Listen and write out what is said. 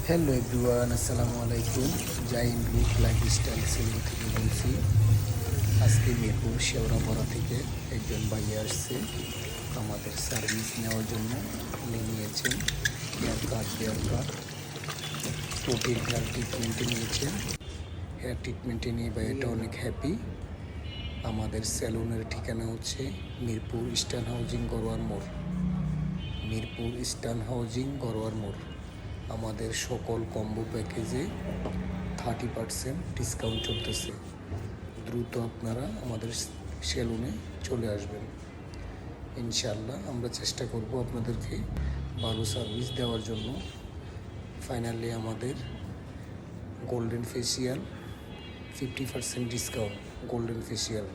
Hello everyone, আসসালামু আলাইকুম। Zain group lifestyle salon থেকে বলছি। আজকে মিরপুর শেওড়াপাড়া থেকে একজন ভাইয়া আসছে আমাদের সার্ভিস নেওয়ার জন্য। উনি নিয়েছেন হেয়ার কাট, প্রোটিন হেয়ার ট্রিটমেন্টে নিয়েছেন। হেয়ার ট্রিটমেন্টে নিয়ে ভাইয়াটা অনেক হ্যাপি। আমাদের সেলুনের ঠিকানা হচ্ছে মিরপুর ইস্টার্ন হাউজিং গড়োয়ার মোড়। মিরপুর ইস্টার্ন হাউজিং গড়োয়ার মোড়। আমাদের সকল কম্বো প্যাকেজে 30% ডিসকাউন্ট চলতেছে। দ্রুত আপনারা আমাদের সেলুনে চলে আসবেন। ইনশাআল্লাহ আমরা চেষ্টা করব আপনাদেরকে ভালো সার্ভিস দেওয়ার জন্য। ফাইনালি আমাদের golden facial 50% discount. Golden facial